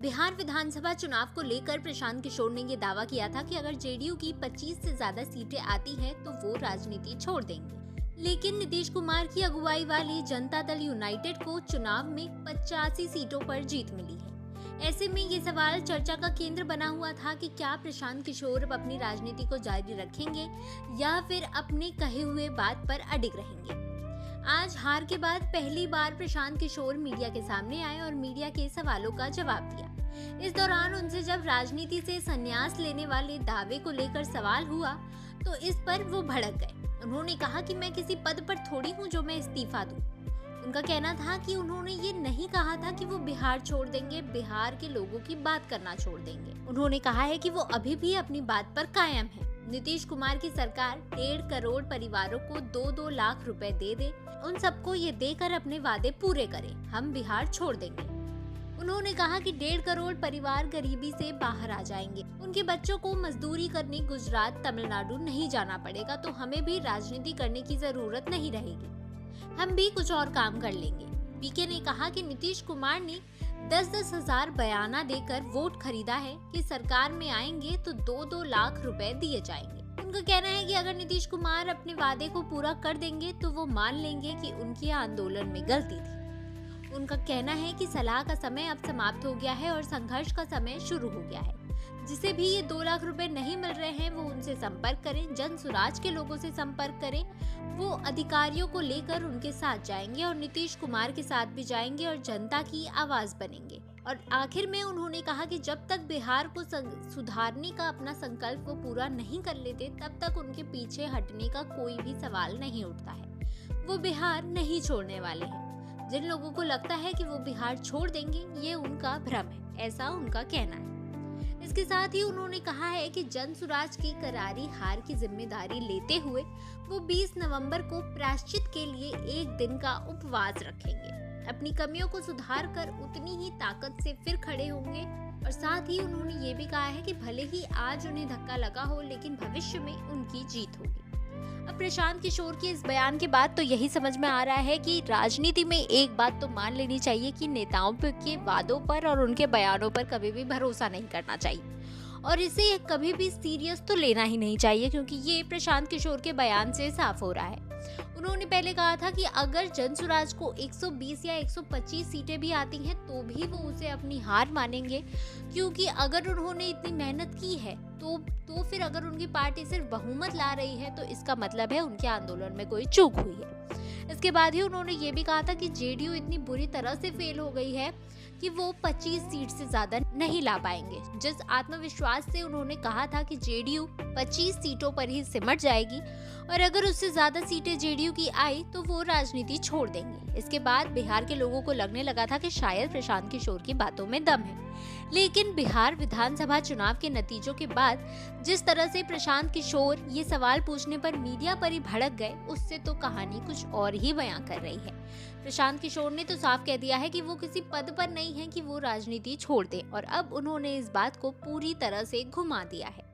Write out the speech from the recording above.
बिहार विधानसभा चुनाव को लेकर प्रशांत किशोर ने ये दावा किया था कि अगर जेडीयू की 25 से ज्यादा सीटें आती हैं तो वो राजनीति छोड़ देंगे। लेकिन नीतीश कुमार की अगुवाई वाली जनता दल यूनाइटेड को चुनाव में 85 सीटों पर जीत मिली है। ऐसे में ये सवाल चर्चा का केंद्र बना हुआ था कि क्या प्रशांत किशोर अब अपनी राजनीति को जारी रखेंगे या फिर अपने कहे हुए बात पर अडिग रहेंगे। आज हार के बाद पहली बार प्रशांत किशोर मीडिया के सामने आए और मीडिया के सवालों का जवाब दिया। इस दौरान उनसे जब राजनीति से संन्यास लेने वाले दावे को लेकर सवाल हुआ तो इस पर वो भड़क गए। उन्होंने कहा कि मैं किसी पद पर थोड़ी हूँ जो मैं इस्तीफा दूं। उनका कहना था कि उन्होंने ये नहीं कहा था कि वो बिहार छोड़ देंगे, बिहार के लोगों की बात करना छोड़ देंगे। उन्होंने कहा है कि वो अभी भी अपनी बात पर कायम है। नीतीश कुमार की सरकार 1.5 करोड़ परिवारों को 2-2 लाख रुपए दे, उन सबको ये देकर अपने वादे पूरे करें, हम बिहार छोड़ देंगे। उन्होंने कहा कि 1.5 करोड़ परिवार गरीबी से बाहर आ जाएंगे, उनके बच्चों को मजदूरी करने गुजरात, तमिलनाडु नहीं जाना पड़ेगा, तो हमें भी राजनीति करने की जरूरत नहीं रहेगी, हम भी कुछ और काम कर लेंगे। पीके ने कहा कि नीतीश कुमार ने 10-10 हजार बयाना देकर वोट खरीदा है कि सरकार में आएंगे तो 2-2 लाख रुपए दिए जाएंगे। उनका कहना है कि अगर नीतीश कुमार अपने वादे को पूरा कर देंगे तो वो मान लेंगे कि उनकी आंदोलन में गलती थी। उनका कहना है कि सलाह का समय अब समाप्त हो गया है और संघर्ष का समय शुरू हो गया है। जिसे भी ये 2 लाख रुपए नहीं मिल रहे हैं वो उनसे संपर्क करें, जन सुराज के लोगों से संपर्क करें, वो अधिकारियों को लेकर उनके साथ जाएंगे और नीतीश कुमार के साथ भी जाएंगे और जनता की आवाज बनेंगे। और आखिर में उन्होंने कहा कि जब तक बिहार को सुधारने का अपना संकल्प वो पूरा नहीं कर लेते तब तक उनके पीछे हटने का कोई भी सवाल नहीं उठता है। वो बिहार नहीं छोड़ने वाले हैं। जिन लोगों को लगता है कि वो बिहार छोड़ देंगे ये उनका भ्रम है, ऐसा उनका कहना है। इसके साथ ही उन्होंने कहा है कि जन सुराज की करारी हार की जिम्मेदारी लेते हुए वो 20 नवंबर को प्रायश्चित के लिए 1 दिन का उपवास रखेंगे, अपनी कमियों को सुधार कर उतनी ही ताकत से फिर खड़े होंगे। और साथ ही उन्होंने ये भी कहा है कि भले ही आज उन्हें धक्का लगा हो लेकिन भविष्य में उनकी जीत होगी। अब प्रशांत किशोर के इस बयान के बाद तो यही समझ में आ रहा है कि राजनीति में एक बात तो मान लेनी चाहिए कि नेताओं के वादों पर और उनके बयानों पर कभी भी भरोसा नहीं करना चाहिए और इसे कभी भी सीरियस तो लेना ही नहीं चाहिए, क्योंकि ये प्रशांत किशोर के बयान से साफ हो रहा है। उन्होंने पहले कहा था कि अगर जनसुराज को 120 या 125 सीटें भी आती हैं तो भी वो उसे अपनी हार मानेंगे, क्योंकि अगर उन्होंने इतनी मेहनत की है तो फिर अगर उनकी पार्टी सिर्फ बहुमत ला रही है तो इसका मतलब है उनके आंदोलन में कोई चूक हुई है। इसके बाद ही उन्होंने ये भी कहा था कि जेडीयू इतनी बुरी तरह से फेल हो गई है कि वो 25 सीट से ज्यादा नहीं ला पाएंगे। जिस आत्मविश्वास से उन्होंने कहा था कि जेडीयू 25 सीटों पर ही सिमट जाएगी और अगर उससे ज्यादा सीटें जेडीयू की आई तो वो राजनीति छोड़ देंगे। इसके बाद बिहार के लोगों को लगने लगा था कि शायद प्रशांत किशोर की बातों में दम है, लेकिन बिहार विधानसभा चुनाव के नतीजों के बाद जिस तरह से प्रशांत किशोर ये सवाल पूछने पर मीडिया पर ही भड़क गए, उससे तो कहानी कुछ और ही बयां कर रही है। प्रशांत किशोर ने तो साफ कह दिया है कि वो किसी पद पर नहीं है कि वो राजनीति छोड़ दे और अब उन्होंने इस बात को पूरी तरह से घुमा दिया है।